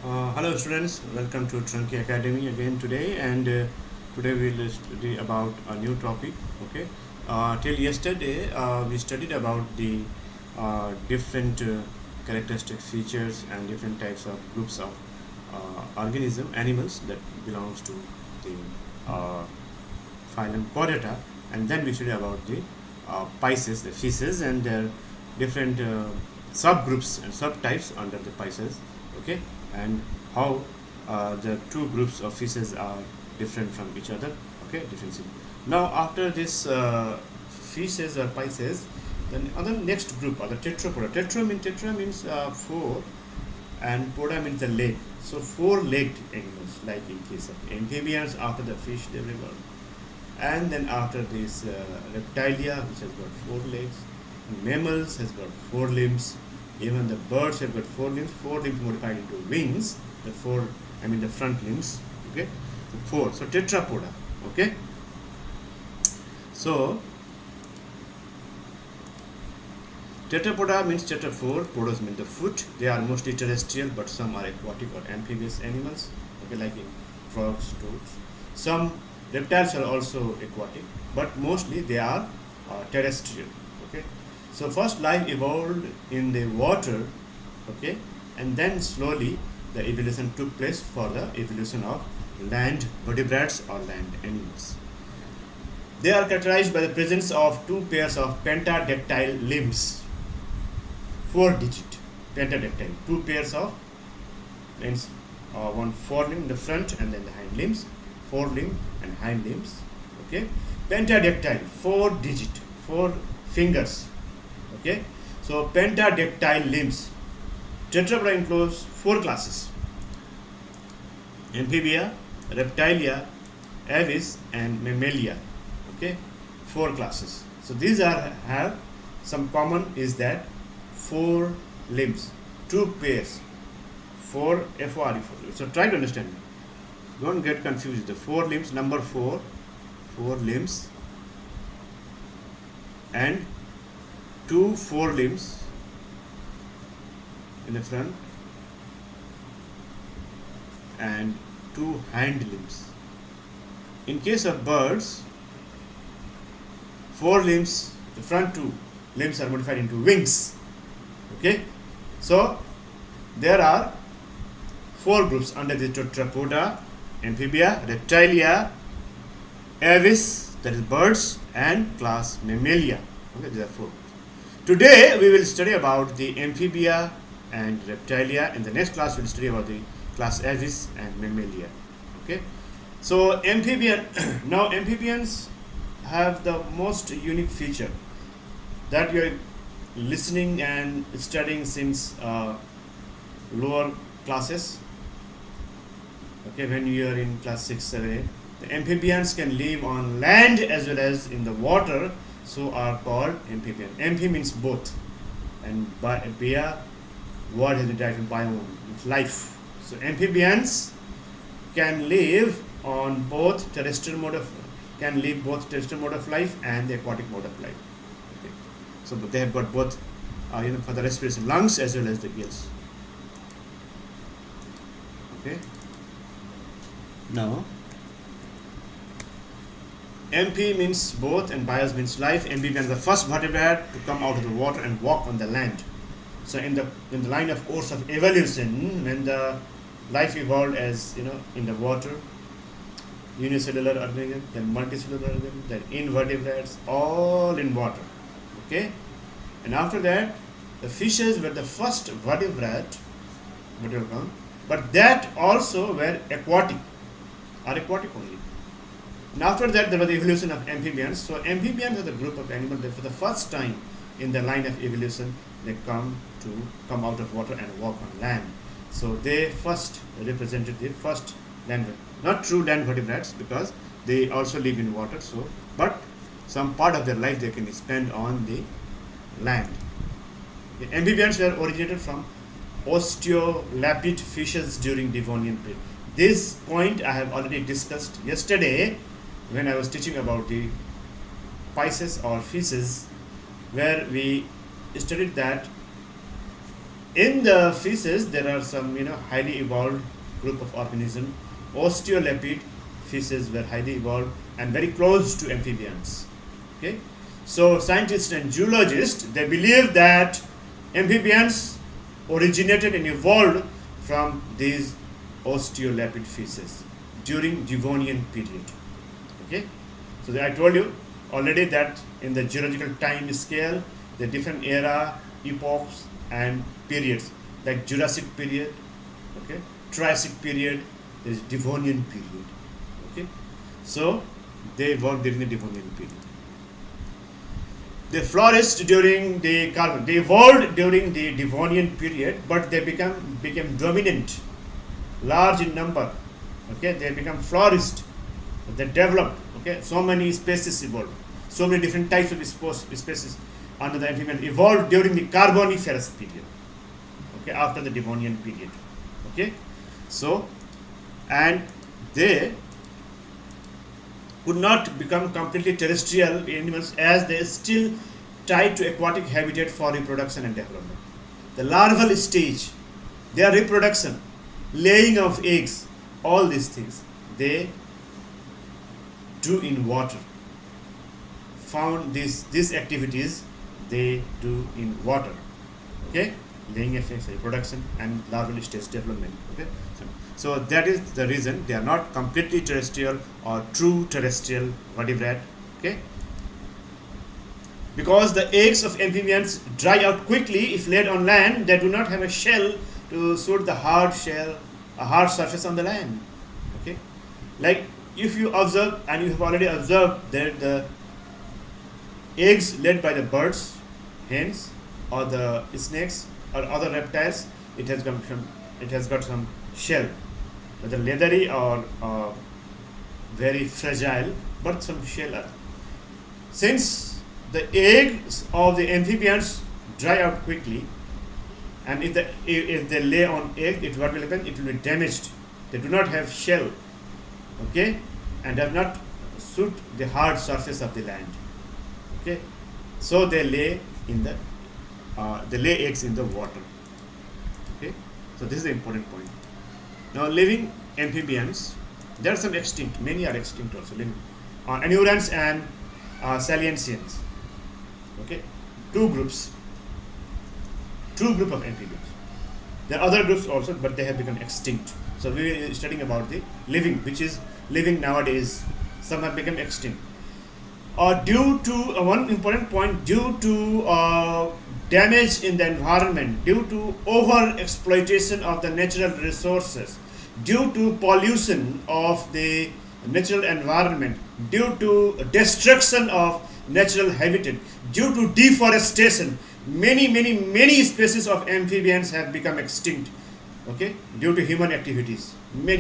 Hello students, welcome to Trunkie Academy again today, and today we'll study about a new topic. Okay, till yesterday we studied about the different characteristic features and different types of groups of animals that belongs to the uh, phylum Chordata, and then we studied about the Pisces, the fishes, and their different subgroups and subtypes under the Pisces. Okay, and how the two groups of fishes are different from each other. Okay, different. Now after this fishes or Pisces, then other next group are the tetrapoda. Tetra means four, and poda means the leg. So four-legged animals, like in case of amphibians. After the fish, they will go, and then after this reptilia, which has got four legs. Mammals has got four limbs. Even the birds have got four limbs modified into wings. The four, I mean the front limbs. Okay, so four. So tetrapoda. Okay, so tetrapoda means tetra four. Podas mean the foot. They are mostly terrestrial, but some are aquatic or amphibious animals. Okay, like in frogs, toads. Some reptiles are also aquatic, but mostly they are terrestrial. Okay, so first life evolved in the water. Okay, and then slowly the evolution took place for the evolution of land vertebrates or land animals. They are characterized by the presence of two pairs of pentadactyl limbs, four digit pentadactyl, two pairs of limbs, one forelimb in the front and then the hind limbs, forelimb and hind limbs. Okay, pentadactyl, four digit, four fingers. Okay, so pentadactyl limbs. Tetrapoda includes four classes: amphibia, reptilia, aves, and mammalia. Okay, four classes. So these are have some common is that four limbs, two pairs, four FORE. So try to understand. Don't get confused. The four limbs, number four limbs, and two forelimbs in the front and two hind limbs. In case of birds, four limbs, the front two limbs are modified into wings. Okay, so there are four groups under the tetrapoda: amphibia, reptilia, aves, that is birds, and class mammalia. Okay, these are four. Today we will study about the amphibia and reptilia. In the next class we will study about the class aves and mammalia. Okay, so amphibian. Now amphibians have the most unique feature that you are listening and studying since lower classes. Okay, when you are in class 6, 7, 8, the amphibians can live on land as well as in the water, so are called amphibian. Amphi means both, and bia word has been derived from biome, means life. So amphibians can live on both terrestrial mode of life and the aquatic mode of life. Okay. So they have got both, for the respiration, lungs as well as the gills. Okay. Now, MP means both and bios means life. Amphibian is the first vertebrate to come out of the water and walk on the land. So in the line of course of evolution, when the life evolved as in the water, unicellular organism, then multicellular organism, then invertebrates, all in water. Okay, and after that, the fishes were the first vertebrate, but that also were aquatic only. And after that, there was the evolution of amphibians. So amphibians are the group of animals that for the first time in the line of evolution they come out of water and walk on land. So they first represented the first land, not true land vertebrates because they also live in water. So, but some part of their life they can spend on the land. The amphibians were originated from osteolapid fishes during Devonian period. This point I have already discussed yesterday when I was teaching about the Pisces or fishes, where we studied that In the feces, there are some highly evolved group of organisms. Osteolepid feces were highly evolved and very close to amphibians. Okay, so scientists and geologists, they believe that amphibians originated and evolved from these osteolepid feces during Devonian period. Okay, so I told you already that in the geological time scale, the different era, epochs, and periods like Jurassic period, okay, Triassic period, there is Devonian period. Okay, so they evolved during the Devonian period. They flourished during the Carbon. They evolved during the Devonian period, but they became dominant, large in number. Okay, they become flourished. They developed. Okay, so many species evolved. So many different types of species under the amphibian evolved during the Carboniferous period. Okay, after the Devonian period. Okay, so and they could not become completely terrestrial animals as they still tied to aquatic habitat for reproduction and development. The larval stage, their reproduction, laying of eggs, all these things they do in water. Found these activities they do in water. Okay, laying of eggs, reproduction, and larval stage development. Okay, so that is the reason they are not completely terrestrial or true terrestrial vertebrate. Okay, because the eggs of amphibians dry out quickly if laid on land. They do not have a shell to suit the hard shell, a hard surface on the land. Okay, like if you observe, and you have already observed that the eggs laid by the birds, hens, or the snakes or other reptiles, it has got some shell, whether leathery or very fragile, but some shell are. Since the eggs of the amphibians dry out quickly, and if they lay on egg, what will happen? It will be damaged. They do not have shell, okay, and does not suit the hard surface of the land. Okay, so they lay eggs in the water. Okay, so this is the important point. Now, living amphibians, there are some extinct. Many are extinct also. Living anurans and salientians. Okay, two groups of amphibians. There are other groups also, but they have become extinct. So we are studying about the living, which is living nowadays. Some have become extinct. Due to one important point, due to damage in the environment, due to over exploitation of the natural resources, due to pollution of the natural environment, due to destruction of natural habitat, due to deforestation, many species of amphibians have become extinct. Okay, due to human activities,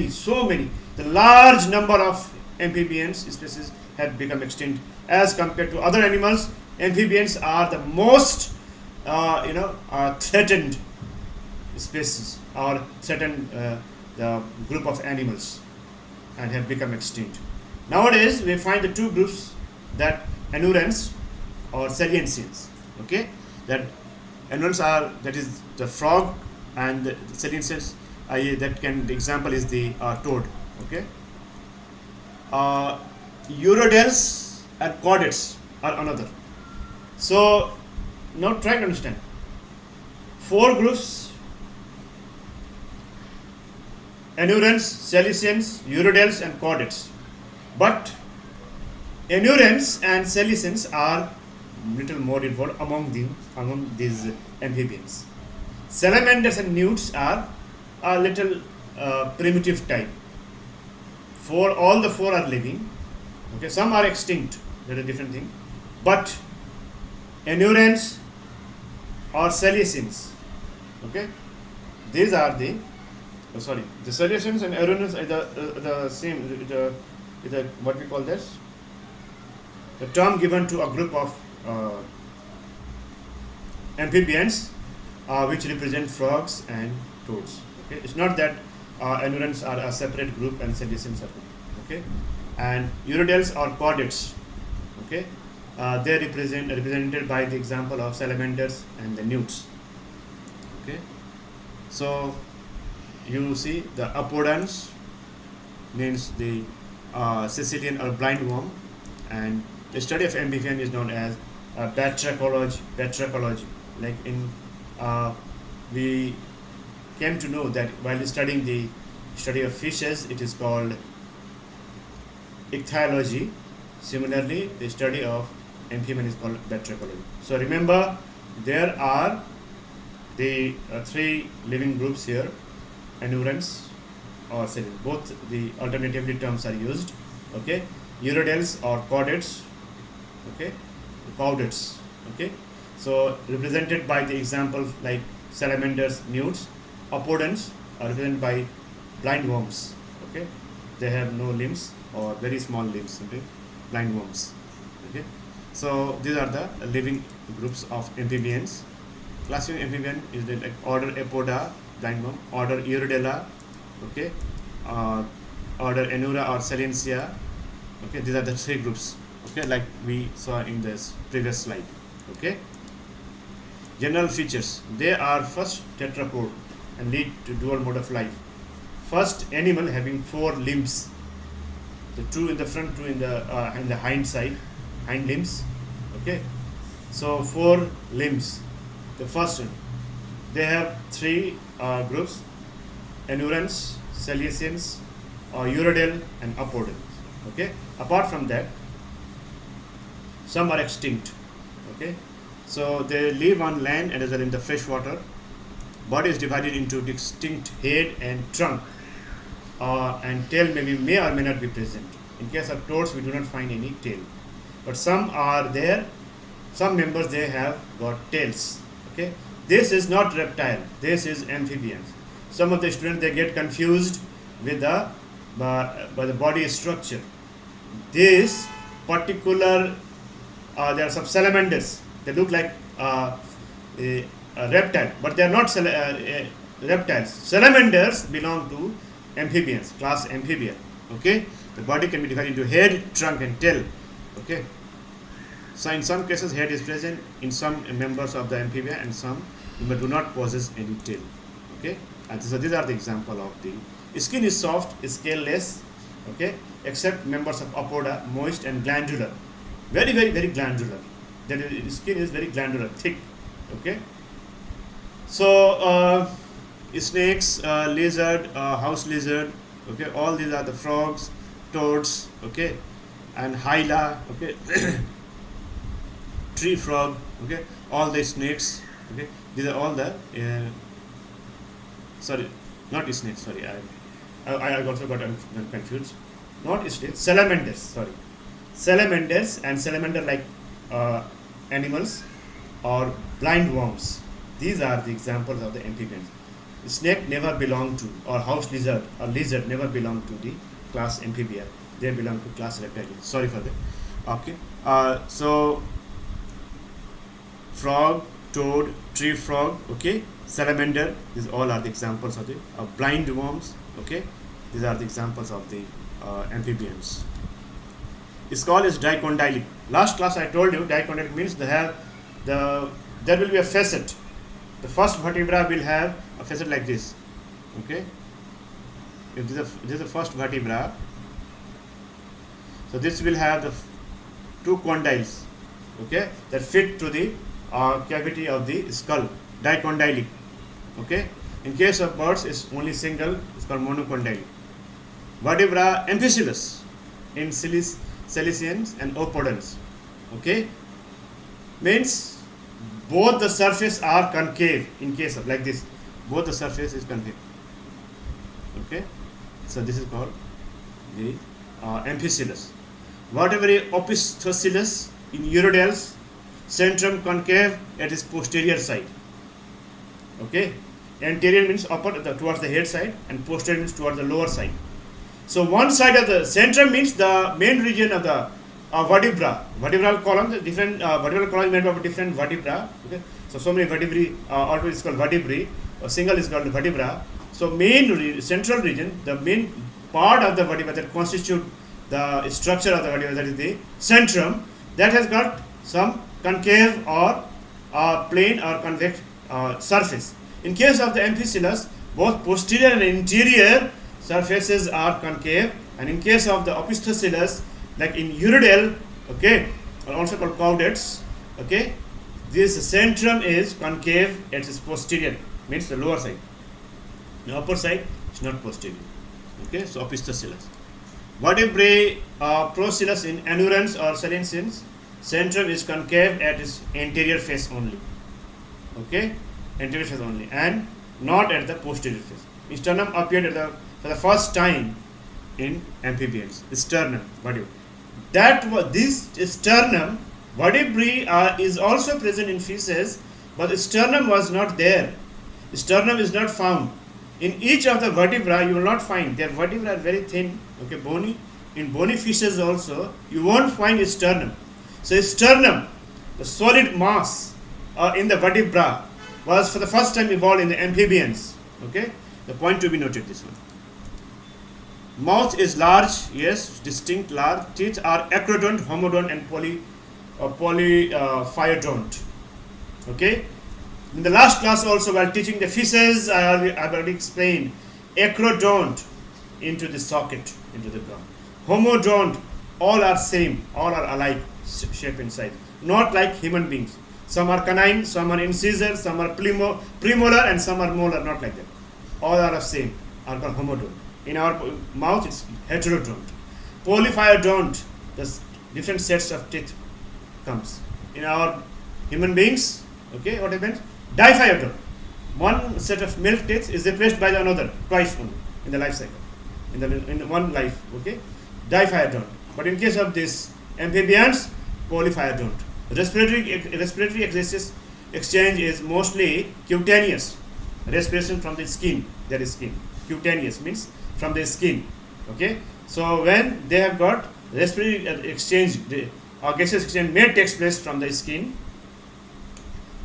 so many. The large number of amphibians species have become extinct as compared to other animals. Amphibians are the most threatened species or threatened the group of animals, and have become extinct. Nowadays we find the two groups, that anurans or salientians. Okay, that anurans are, that is the frog, and the salientians, the example is the toad. Okay, urodels and chordates are another. So now try to understand. Four groups: anurans, salientians, urodels, and chordates. But anurans and salientians are little more involved among these amphibians. Salamanders and newts are a little primitive type. All the four are living. Okay, some are extinct. That is a different thing. But anurans or salientians, okay, these are the salientians and anurans are the same. The what we call this, the term given to a group of amphibians which represent frogs and toads. Okay, it's not that anurans are a separate group and salientians are. Okay, and urodels or chordates. Okay, they represented by the example of salamanders and the newts. Okay, So you see the apodons means the Sicilian or blind worm, and the study of amphibian is known as batrachology. Batrachology, like in we came to know that while studying the study of fishes, it is called ichthyology. Similarly, the study of amphibian is called batrachology. So remember, there are the three living groups here: anurans or saline. Both the alternatively terms are used. Okay, urodels or chordates. Okay, chordates. Okay, so represented by the examples like salamanders, newts. Apodons are represented by blind worms. Okay, they have no limbs or very small limbs. Okay, blind worms. Okay, so these are the living groups of amphibians. Classical amphibian is the like order Apoda, blind worm, order Urodela, okay, order Anura or Salensia. Okay, these are the three groups. Okay, like we saw in this previous slide. Okay, general features: they are first tetrapod and lead to dual mode of life. First animal having four limbs, the two in the front, two in the hind side, hind limbs. Okay, so four limbs. The first one, they have three groups: anurans, Silesians, urodel, and apodels. Okay. Apart from that, some are extinct. Okay. So they live on land and as well in the fresh water. Body is divided into distinct head and trunk, and tail may or may not be present. In case of toads, we do not find any tail, but some are there. Some members they have got tails. Okay, this is not reptile. This is amphibians. Some of the students they get confused with the by the body structure. This particular there are some salamanders. They look like a reptile, but they are not reptiles. Salamanders belong to amphibians, class amphibia. Okay, the body can be divided into head, trunk, and tail. Okay. So in some cases head is present in some members of the amphibia, and some do not possess any tail. Okay, and so these are the example of the skin is soft, scaleless. Okay, except members of apoda, moist and glandular, very glandular. The skin is very glandular, thick. Okay, so snakes, lizard, house lizard. Okay, all these are the frogs, toads. Okay, and hyla. Okay. Tree frog, okay, all the snakes, okay, these are all the sorry, not snakes, sorry, I also got confused. Not snakes, salamanders, sorry, salamanders and salamander like animals or blind worms. These are the examples of the amphibians. Snake never belong to, or house lizard or lizard never belong to the class amphibia. They belong to class reptilian. Sorry for that. Okay, so frog, toad, tree frog, okay, salamander, these all are the examples of the blind worms. Okay, these are the examples of the amphibians. Skull is dicondylic. Last class I told you dicondylic means there will be a facet. The first vertebra will have a facet like this. Okay, if this is the first vertebra, so this will have the two condyles, okay, that fit to the cavity of the skull, dicondylic. Okay, in case of birds it's only single, it's called monocondylic. Vertebra amphicoelous in Silesians and apodons. Okay, means both the surface are concave. In case of like this, both the surface is concave. Okay, so this is called the amphicoelous. Vertebrae opisthocoelous in urodels, centrum concave at its posterior side. Okay, anterior means upper towards the head side, and posterior means towards the lower side. So one side of the centrum means the main region of the vertebra, vertebral column. The different vertebral column is made up of different vertebra. Okay, so many vertebrae. Always is called vertebrae. A single is called vertebra. So central region, the main part of the vertebra that constitute the structure of the vertebra, that is the centrum, that has got some concave or plane or convex surface. In case of the amphicoelus, both posterior and interior surfaces are concave, and in case of the opisthocoelus, like in Urodale, okay, or also called caudets, okay, this centrum is concave, it is posterior, means the lower side. The upper side is not posterior. Okay, so opisthocoelus. Vertebrae procoelus in anurans or senescens, centrum is concave at its anterior face only. Okay, anterior face only, and not at the posterior face. Sternum appeared for the first time in amphibians. Sternum, vertebrae. This sternum vertebrae is also present in fishes, but the sternum was not there. Sternum is not found. In each of the vertebra, you will not find. Their vertebrae are very thin, okay, bony. In bony fishes also, you won't find a sternum. So sternum, the solid mass in the vertebra, was for the first time evolved in the amphibians. Okay, the point to be noted, this one. Mouth is large, yes, distinct, large. Teeth are acrodont, homodont, and polyphyodont. Okay. In the last class also, while teaching the fishes, I have already explained acrodont into the socket, into the ground. Homodont, all are same, all are alike shape and size. Not like human beings. Some are canine, some are incisor, some are premolar, and some are molar. Not like that. All are the same, are called homodont. In our mouth, it's heterodont. Polyphyodont, the different sets of teeth comes. In our human beings, okay, what happens? Diphyodont. One set of milk teeth is replaced by the another twice only in the life cycle, in one life. Okay, diphyodont. But in case of this amphibians, polyphyodont. Respiratory exchange is mostly cutaneous. Respiration from the skin. That is skin. Cutaneous means from the skin. Okay. So when they have got respiratory exchange, or gaseous exchange may take place from the skin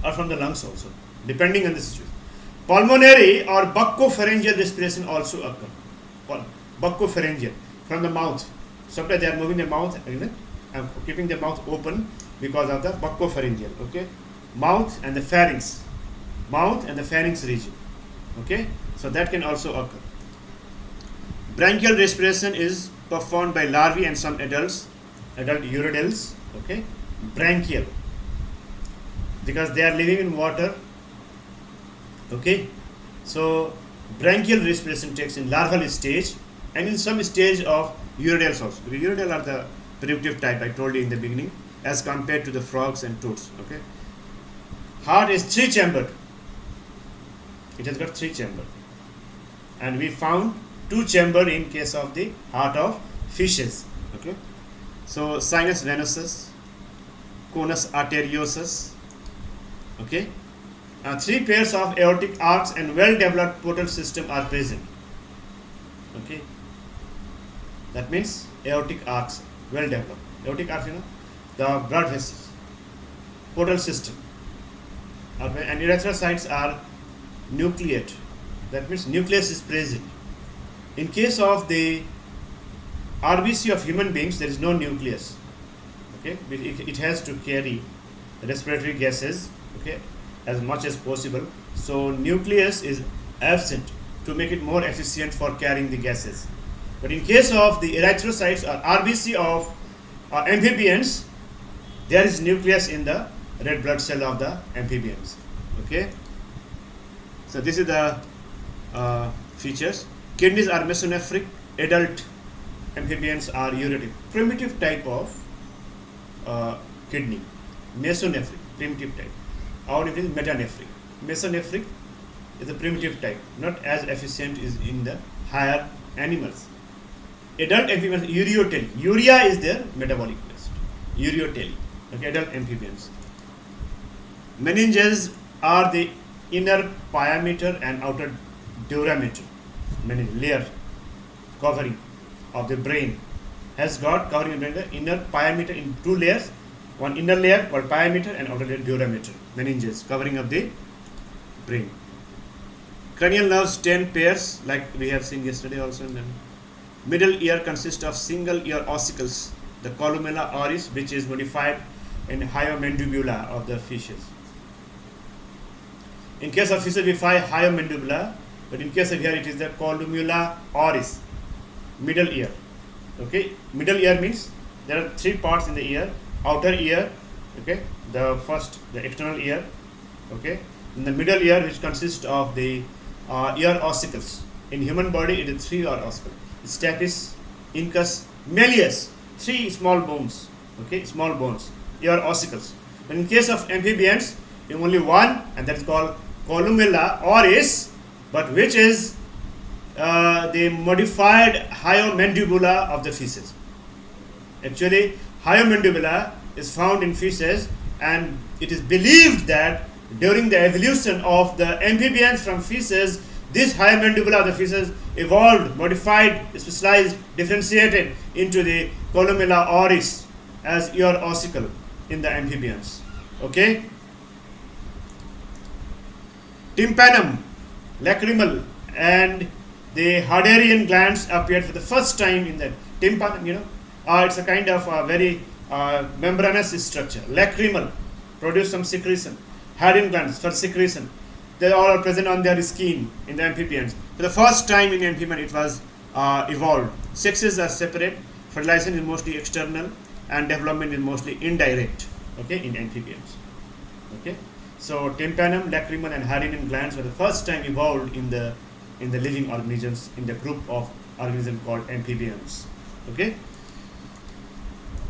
or from the lungs also, depending on the situation. Pulmonary or buccopharyngeal respiration also occur. Buccopharyngeal, from the mouth. Sometimes they are moving the mouth, and keeping the mouth open because of the buccopharyngeal. Okay, mouth and the pharynx, region. Okay, so that can also occur. Branchial respiration is performed by larvae and some adult urodales. Okay, branchial, because they are living in water. Okay, so branchial respiration takes in larval stage and in some stage of urodales also. The urodale are the primitive type I told you in the beginning, as compared to the frogs and toads. Okay, heart is 3-chambered. It has got 3 chambers, and we found 2 chamber in case of the heart of fishes. Okay, so sinus venosus, conus arteriosus. Okay, 3 pairs of aortic arcs and well-developed portal system are present. Okay, that means aortic arcs well developed. Aortic arcs, the blood vessels, portal system, okay, and erythrocytes are nucleate. That means nucleus is present. In case of the RBC of human beings, there is no nucleus. Okay, it has to carry respiratory gases. Okay, as much as possible. So nucleus is absent to make it more efficient for carrying the gases. But in case of the erythrocytes or RBC of amphibians, there is nucleus in the red blood cell of the amphibians. Okay, so this is the features. Kidneys are mesonephric. Adult amphibians are ureteric. Primitive type of kidney, mesonephric, primitive type. Or it is metanephric. Mesonephric is a primitive type, not as efficient is in the higher animals. Adult amphibians, ureotelic. Urea is their metabolic waste. Ureotelic. Okay, adult amphibians. Meninges are the inner pyometer and outer durameter. Layer covering of the brain has got covering the brain, the inner pyometer in 2 layers. One inner layer called pyometer and outer layer durameter. Meninges covering of the brain. Cranial nerves 10 pairs, like we have seen yesterday also. And then middle ear consists of single ear ossicles, the columella oris, which is modified in hyomandibula of the fishes. In case of fishes we find hyomandibular, but in case of here it is the columella oris, middle ear. Okay, middle ear means there are three parts in the ear: outer ear, okay, the external ear, okay, in the middle ear, which consists of the ear ossicles. In human body it is three ear ossicles: stapes, incus, malleus, three small bones, okay, small bones, ear ossicles. But in case of amphibians, only one, and that is called columella oris, but which is the modified hyomandibula of the fishes. Actually, hyomandibula is found in fishes, and it is believed that during the evolution of the amphibians from fishes, this hyomandibula of the fishes evolved, modified, specialized, differentiated into the columella oris as ear ossicle in the amphibians. Okay? Tympanum, lacrimal, and the Hadarian glands appeared for the first time in the tympanum. It's a kind of very membranous structure. Lacrimal, produce some secretion. Hadarian glands for secretion. They all are present on their skin in the amphibians. For the first time in amphibian, it was evolved. Sexes are separate. Fertilization is mostly external, and development is mostly indirect. Okay, in amphibians. Okay. So tympanum, lacrimal, and Hadarian glands were the first time evolved in the living organisms, in the group of organisms called amphibians. Okay.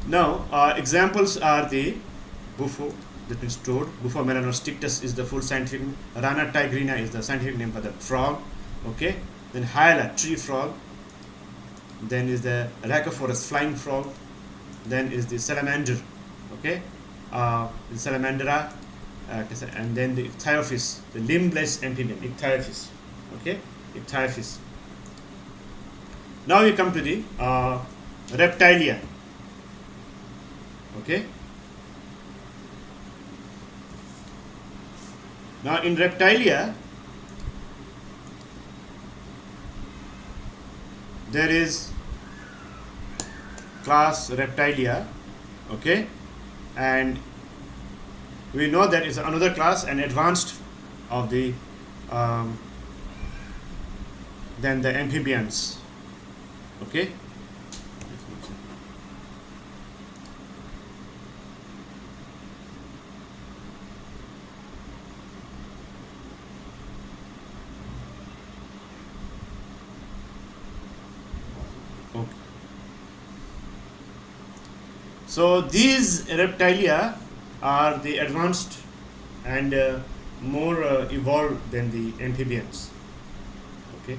Now examples are the bufo, that means toad. Bufo melanostinctus is the full scientific name. Rana tigrina is the scientific name for the frog. Okay. Then hyla, tree frog. Then is the Rhacophorus, flying frog. Then is the salamander. Okay. The salamandera. And then the ichthyophis, the limbless amphibian, ichthyophis. Okay, ichthyophis. Now we come to the reptilia. Okay. Now in reptilia, there is class reptilia. Okay, and we know that is another class, an advanced of the than the amphibians. Okay. Okay. So these reptilia are the advanced and more evolved than the amphibians. Okay.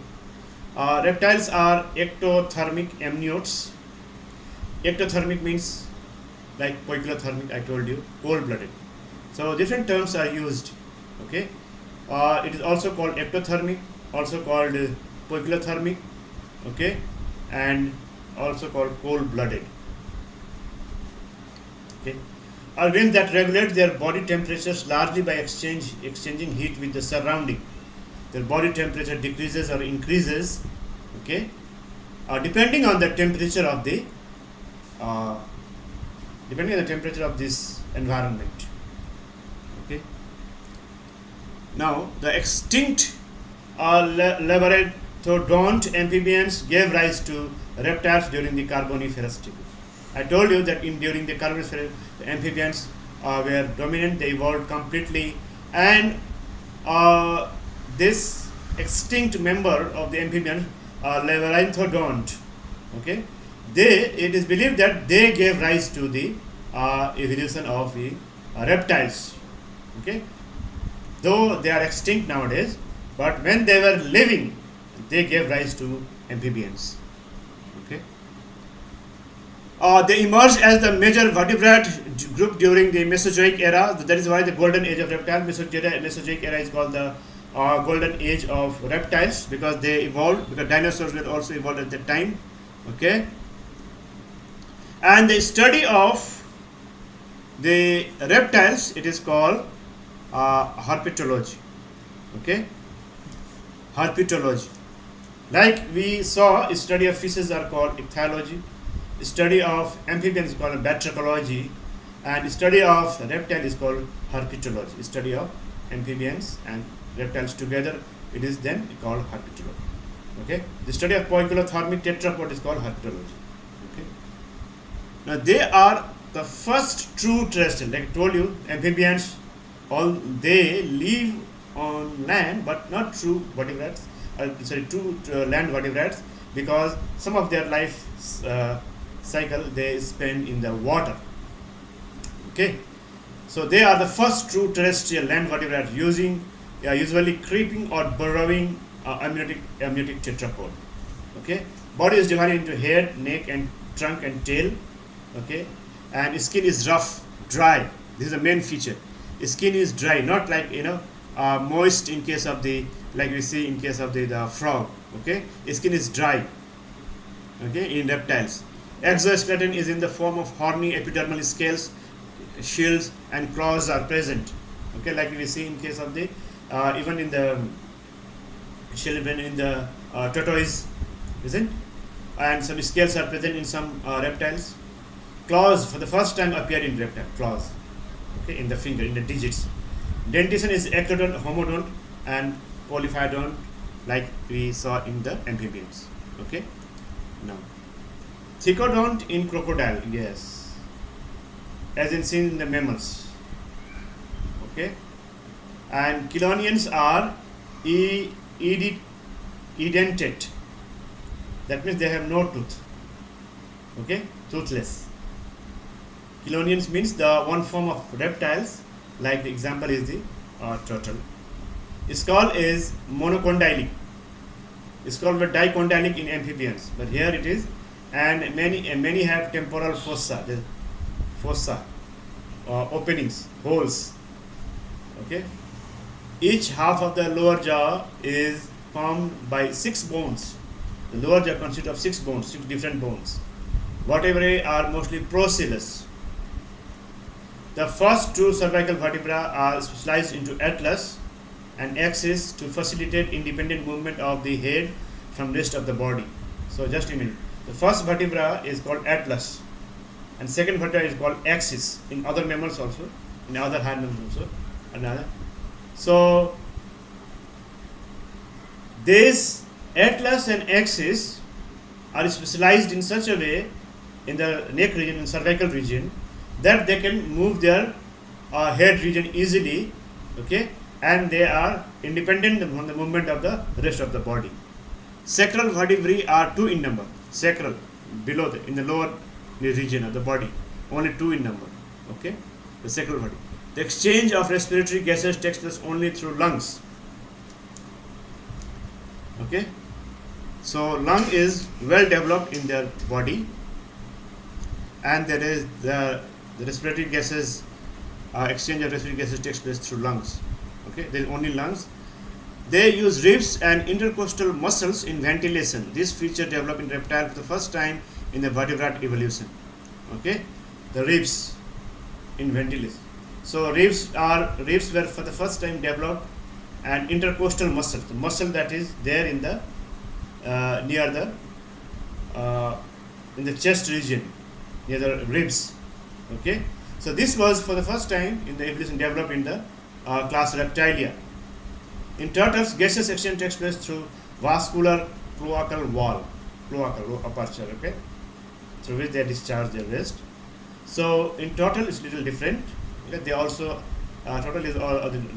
Reptiles are ectothermic amniotes. Ectothermic means like poikilothermic, I told you, cold-blooded. So different terms are used. Okay. It is also called ectothermic, also called poikilothermic. Okay, and also called cold-blooded. Okay. Organisms that regulate their body temperatures largely by exchanging heat with the surrounding. Their body temperature decreases or increases, okay, depending on the temperature of the this environment. Okay. Now the extinct labradodont amphibians gave rise to reptiles during the Carboniferous period. I told you that during the Carboniferous, the amphibians were dominant. They evolved completely, and this extinct member of the amphibians, labradodont, okay, it is believed that they gave rise to the evolution of the reptiles. Okay, though they are extinct nowadays, but when they were living, they gave rise to amphibians. Okay. They emerged as the major vertebrate group during the Mesozoic era. That is why the golden age of reptiles, Mesozoic era is called the golden age of reptiles, because they evolved, because dinosaurs were also evolved at that time. Okay. And the study of the reptiles, it is called herpetology. Okay. Herpetology. Like we saw, study of fishes are called ichthyology. Study of amphibians is called batrachology, and study of reptile is called herpetology. Study of amphibians and reptiles together, it is then called herpetology. Okay, the study of poikilothermic tetrapod is called herpetology. Okay, now they are the first true terrestrial. Like I told you, amphibians, all they live on land, but not true vertebrates. True land vertebrates, because some of their life cycle they spend in the water. Okay, so they are the first true terrestrial land vertebrates using usually creeping or burrowing amniotic tetrapod. Okay, body is divided into head, neck, and trunk and tail. Okay, and skin is rough, dry. This is the main feature. Skin is dry, not like moist in case of the, like we see in case of the frog. Okay, skin is dry. Okay, in reptiles, exoskeleton is in the form of horny epidermal scales, shields, and claws are present. Okay, like we see in case of the even in the shell, even in the tortoise, isn't? And some scales are present in some reptiles. Claws for the first time appear in reptile. Claws, okay, in the finger, in the digits. Dentition is ectodont, homodont, and polyphyodont, like we saw in the amphibians. Okay, now thecodont in crocodile, yes, as in seen in the mammals. Okay, and chelonians are edentate. That means they have no tooth. Okay, toothless. Chelonians means the one form of reptiles, like the example is the turtle. Skull is monocondylic. Skull were dicondylic in amphibians, but here it is, and many have temporal fossa, the fossa, openings, holes. Okay, each half of the lower jaw is formed by 6 bones. The lower jaw consists of 6 bones, 6 different bones. Vertebrae are mostly procellus. The first two cervical vertebrae are specialized into atlas and axis to facilitate independent movement of the head from rest of the body. So just a minute. The first vertebra is called atlas, and second vertebra is called axis in other mammals also, in other higher mammals also. Another. So this atlas and axis are specialized in such a way in the neck region and cervical region that they can move their head region easily. Okay, and they are independent from the movement of the rest of the body. Sacral vertebrae are 2 in number. Sacral, below in the lower region of the body, only 2 in number. Okay, the sacral vertebrae. The exchange of respiratory gases takes place only through lungs. Okay, so lung is well developed in their body, and there is the respiratory gases, exchange of respiratory gases takes place through lungs. Okay, there is only lungs. They use ribs and intercostal muscles in ventilation. This feature developed in reptile for the first time in the vertebrate evolution. Okay, the ribs in ventilation. So ribs were for the first time developed, and intercostal muscle, the muscle that is there in the near the in the chest region, near the ribs. Okay, so this was for the first time in the evolution developed in the class Reptilia. In turtles, gaseous exchange takes place through vascular cloacal wall, cloacal aperture, okay, through which they discharge their waste. So in turtle it's little different. Okay? They also turtle is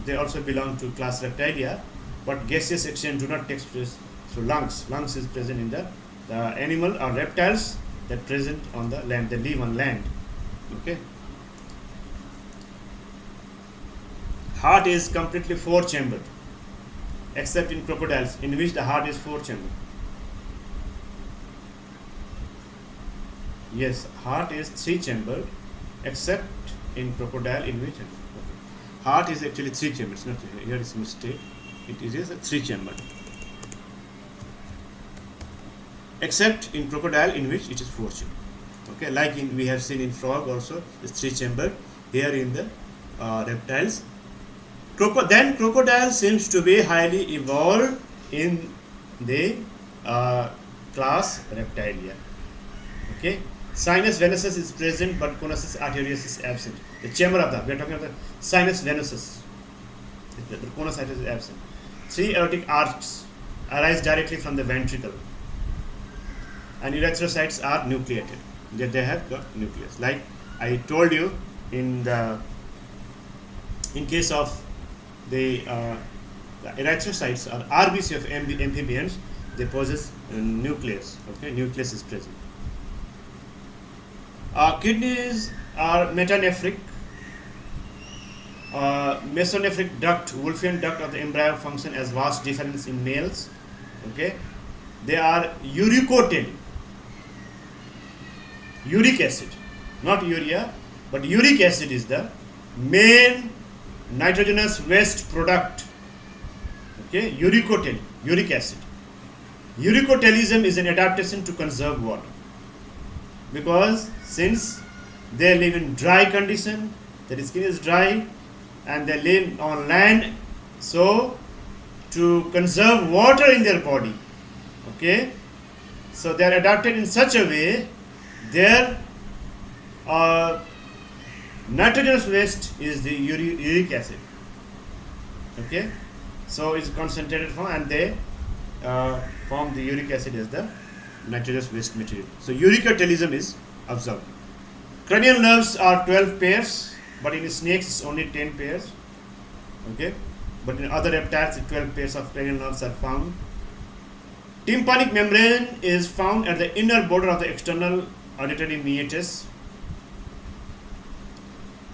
they also belong to class Reptilia, but gaseous exchange do not take place through lungs. Lungs is present in the animal or reptiles that present on the land. They live on land. Okay. Heart is completely 4-chambered, except in crocodiles, in which the heart is 4-chambered. Yes, heart is 3-chambered, except in crocodile, in which heart is actually 3-chambered. It's not here is a mistake. It is a 3-chambered, except in crocodile, in which it is 4-chambered. Okay, like we have seen in frog also, it's 3-chambered. Here in the reptiles. Then crocodile seems to be highly evolved in the class Reptilia. Okay, sinus venosus is present, but conus arterius is absent. The chamber of the, we are talking about the sinus venosus. The conus arterius is absent. Three aortic arcs arise directly from the ventricle, and erythrocytes are nucleated. They have got nucleus. Like I told you, in case of the erythrocytes or RBC of amphibians, they possess nucleus. Okay, nucleus is present. Kidneys are metanephric. Mesonephric duct, Wolffian duct of the embryo function as vast difference in males. Okay, they are uricotelic. Uric acid, not urea, but uric acid is the main nitrogenous waste product. Okay, uricotelic, uric acid. Uricotelism is an adaptation to conserve water, because since they live in dry condition, their skin is dry, and they live on land, so to conserve water in their body, okay, so they are adapted in such a way their nitrogenous waste is the uric acid. Okay, so it's concentrated form, and they form the uric acid as the nitrogenous waste material. So uricotelism is observed. Cranial nerves are 12 pairs, but in snakes it's only 10 pairs. Okay, but in other reptiles 12 pairs of cranial nerves are found. Tympanic membrane is found at the inner border of the external auditory meatus.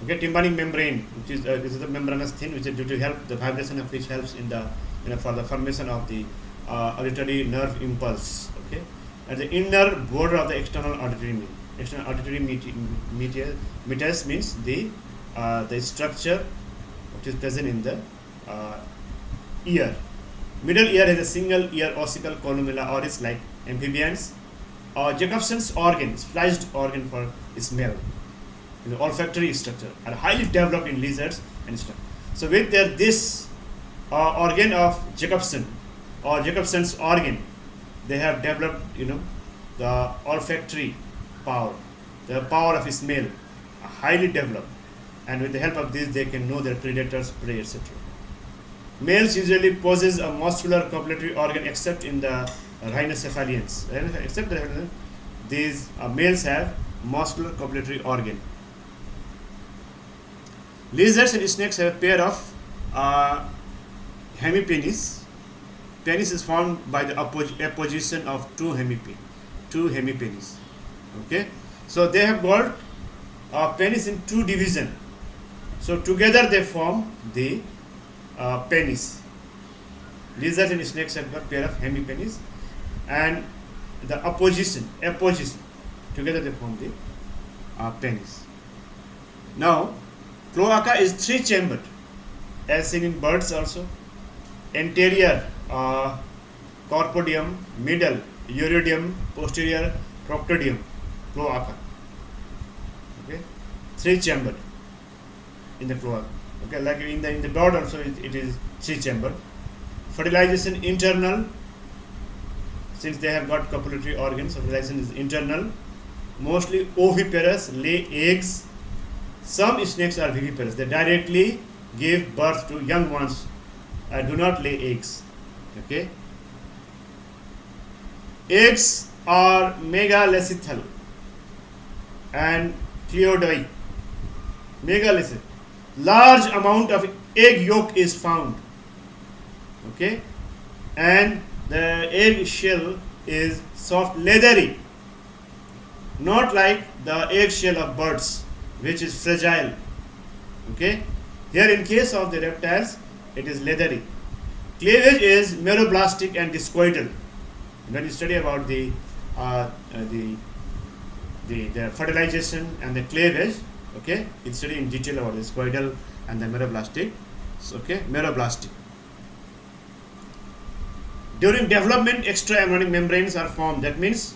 Okay, tympanic membrane, which is the membranous thin, which is due to help the vibration of which helps in the for the formation of the auditory nerve impulse. Okay, at the inner border of the external auditory meatus means the structure which is present in the ear. Middle ear has a single ear ossicle columella oris like amphibians. Jacobson's organ, spliced organ for smell, the olfactory structure, are highly developed in lizards and stuff. So with this organ of Jacobson or Jacobson's organ, they have developed the olfactory power, the power of smell, highly developed, and with the help of this they can know their predators, prey, etc. Males usually possess a muscular copulatory organ except in the rhinocephalians. Except these males have muscular copulatory organ. Lizards and snakes have a pair of hemipenis. Penis is formed by the apposition of two hemipenis. Okay, so they have got penis in two divisions. So together they form the penis. Lizards and snakes have got pair of hemipenis, and the apposition together they form the penis. Now, cloaca is three-chambered, as seen in birds also. Anterior corpodium, middle uridium, posterior proctodium, cloaca. Okay, three-chambered in the cloaca. Okay, like in the bird also it is three-chambered. Fertilization internal, since they have got copulatory organs, so fertilization is internal. Mostly oviparous, lay eggs. Some snakes are viviparous, they directly give birth to young ones and do not lay eggs. Okay, eggs are megalethal and cleodoid. Megalethal, large amount of egg yolk is found. Okay, and the egg shell is soft, leathery, not like the egg shell of birds, which is fragile. Okay, here in case of the reptiles it is leathery. Cleavage is meroblastic and discoidal. When you study about the fertilization and the cleavage, okay, you study in detail about the discoidal and the meroblastic. So, okay, meroblastic. During development, extraembryonic membranes are formed. That means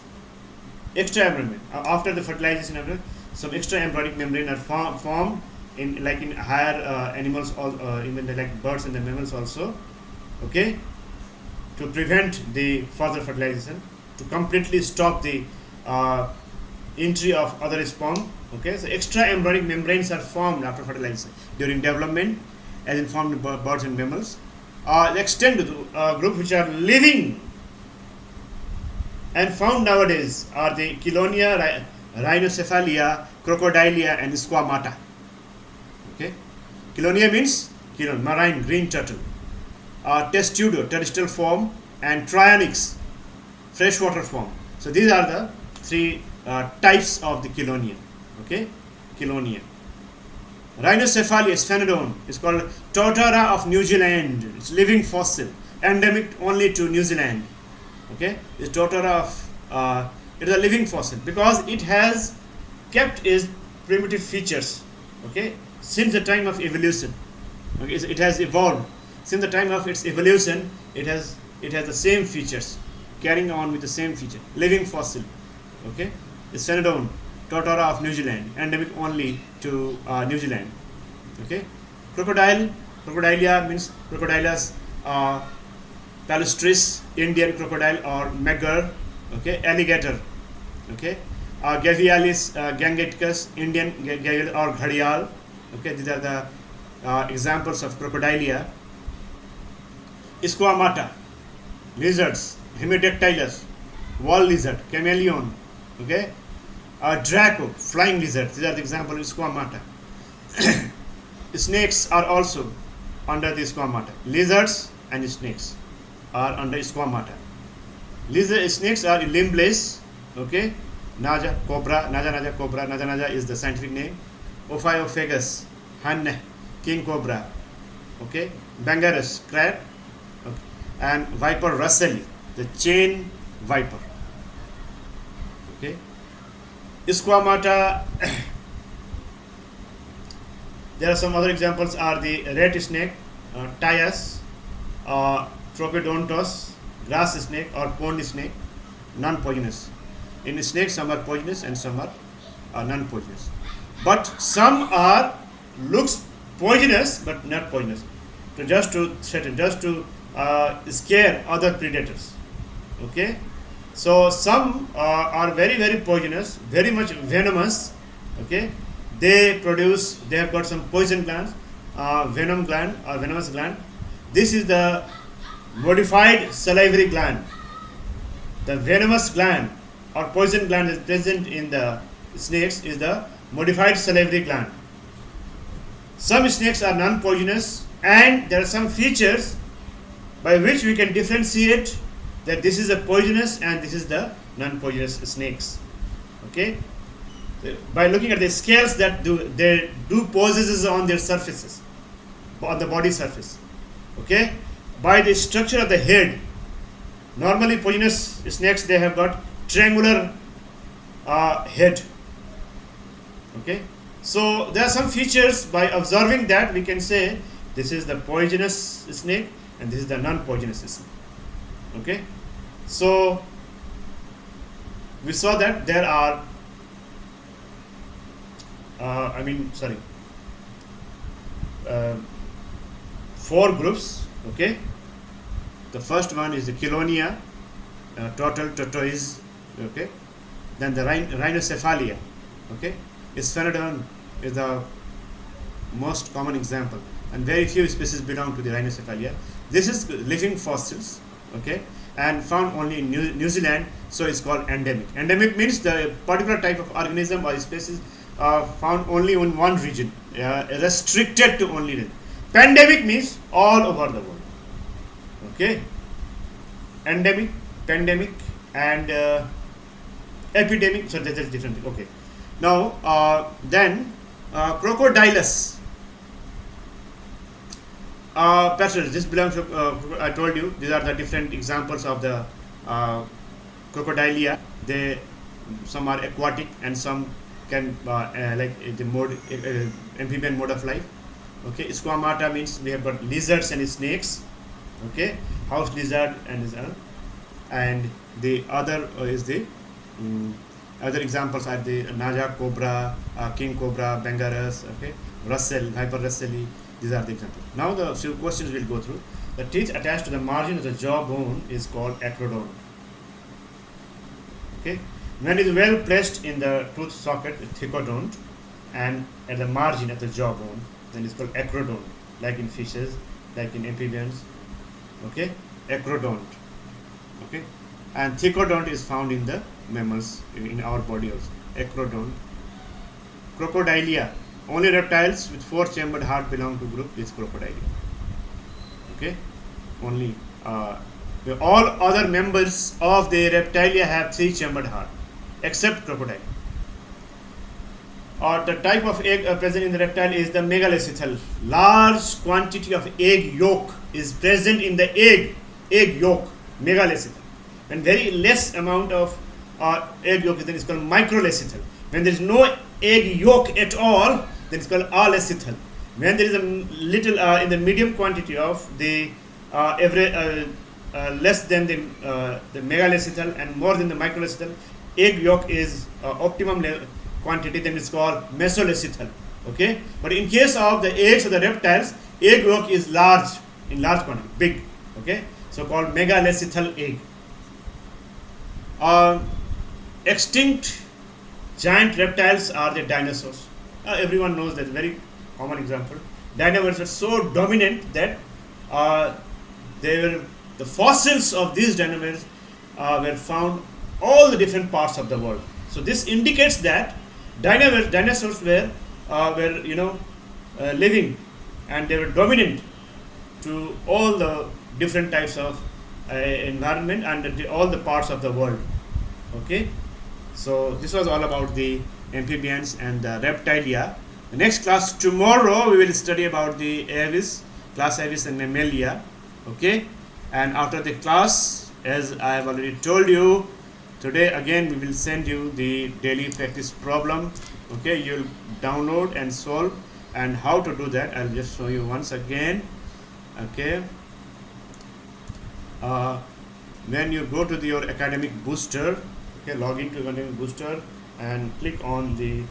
extraembryonic. After the fertilization, some extraembryonic membrane are formed in higher animals, even like birds and the mammals also. Okay, to prevent the further fertilization, to completely stop the entry of other sperm. Okay, so extraembryonic membranes are formed after fertilization during development, as in formed in birds and mammals. The extent group which are living and found nowadays are the Chelonia, Rhinocephalia, Crocodilia, and Squamata. Okay, Chelonia means Chelon, marine green turtle. Testudo, terrestrial form, and Trionyx, freshwater form. So these are the three types of the Chelonia. Okay, Chelonia. Rhinocephalia, Sphenodon, is called Tortora of New Zealand. It's living fossil, endemic only to New Zealand. Okay, the Tortora of it is a living fossil because it has kept its primitive features. Okay, since the time of evolution. Okay, it has evolved. Since the time of its evolution, it has the same features, carrying on with the same feature. Living fossil. Okay, the Sphenodon, Tortora of New Zealand, endemic only to New Zealand. Okay, Crocodilia means Crocodilus palustris, Indian crocodile or Megger. Okay, alligator. Okay, Gavialis gangeticus, Indian gavial or ghadial. Okay, these are the examples of Crocodilia. Squamata, lizards, Hemidactylus, wall lizard, chameleon. Okay, Draco, flying lizard. These are the examples of Squamata. Snakes are also under the Squamata. Lizards and snakes are under Squamata. Snakes are limbless. Okay, Naja cobra, Naja cobra. Naja is the scientific name. Ophiophagus, Hanne, king cobra. Okay, Bangarus, crab. Okay. And viper russelli, the chain viper. Okay, Squamata. There are some other examples are the rat snake, Tias, Trochodontos, grass snake or pond snake, non-poisonous. In snakes, some are poisonous and some are non-poisonous. But some are looks poisonous but not poisonous. So just to threaten, just to scare other predators. Okay. So some are very very poisonous, very much venomous. Okay. They have got some poison glands, venom gland or venomous gland. This is the modified salivary gland. The venomous gland or poison gland is present in the snakes is the modified salivary gland. Some snakes are non-poisonous and there are some features by which we can differentiate that this is a poisonous and this is the non-poisonous snakes. Okay. By looking at the scales that they do poses on their surfaces, on the body surface. Okay, by the structure of the head. Normally, poisonous snakes they have got triangular head. Okay, so there are some features by observing that we can say this is the poisonous snake and this is the non-poisonous snake. Okay, so we saw that there are. Four groups. Okay, the first one is the Chelonia, tortoise. Okay, then the Rhinocephalia. Okay, Sphenodon is the most common example, and very few species belong to the Rhinocephalia. This is living fossils. Okay, and found only in New Zealand, so it's called endemic. Endemic means the particular type of organism or species found only in one region, restricted to only region. Pandemic means all over the world. Okay, endemic, pandemic, and epidemic. So that is different. Okay, now then Crocodilus. Passages. This belongs to. I told you these are the different examples of the crocodilia. Some are aquatic and some can like the mode amphibian mode of life. Okay, Squamata means we have got lizards and snakes. Okay, house lizard and the other is the other examples are the Naja cobra, king cobra, Bangarus. Okay, Russell, Viper russelli. These are the examples. Now the few questions we'll go through. The teeth attached to the margin of the jawbone is called acrodon. Okay, when it is well placed in the tooth socket, thicodont, and at the margin of the jawbone, then it's called acrodon, like in fishes, like in amphibians, Okay, acrodont. Okay, and thecodont is found in the mammals in our body also. Acrodont. Crocodilia. Only reptiles with four-chambered heart belong to group is crocodilia. Okay, only all other members of the reptilia have three-chambered heart, except crocodile. Or the type of egg present in the reptile is the megalocecal. Large quantity of egg yolk is present in the egg yolk, megalocecal. When very less amount of egg yolk is there, it's called microlecetal. When there is no egg yolk at all, then it's called alecetal. When there is a little in the medium quantity of the less than the megalocecal and more than the microlecetal, egg yolk is optimum quantity, then it's called mesolecetal. Okay, but in case of the eggs of the reptiles, egg yolk is large, in large quantity, big. Okay, so called megalocecal egg. Extinct giant reptiles are the dinosaurs. Everyone knows that, very common example. Dinosaurs were so dominant that the fossils of these dinosaurs were found all the different parts of the world. So this indicates that dinosaurs were living, and they were dominant to all the different types of environment and all the parts of the world. Okay, so this was all about the amphibians and the reptilia. The next class tomorrow we will study about the aves, class aves and mammalia. Okay, and after the class, as I have already told you, today again we will send you the daily practice problem. Okay, you'll download and solve, and how to do that I'll just show you once again. Okay, when you go to your academic booster, okay, log into academic booster and click on the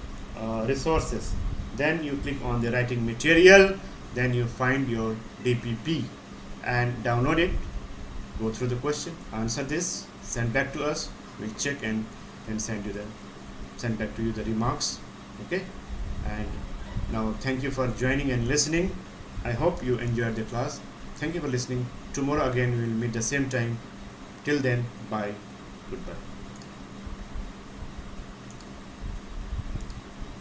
resources, then you click on the writing material, then you find your DPP and download it, go through the question, answer this, send back to us, we'll check and send back to you the remarks. Okay, and now thank you for joining and listening. I hope you enjoyed the class. Thank you for listening. Tomorrow again we will meet the same time. Till then, bye, goodbye.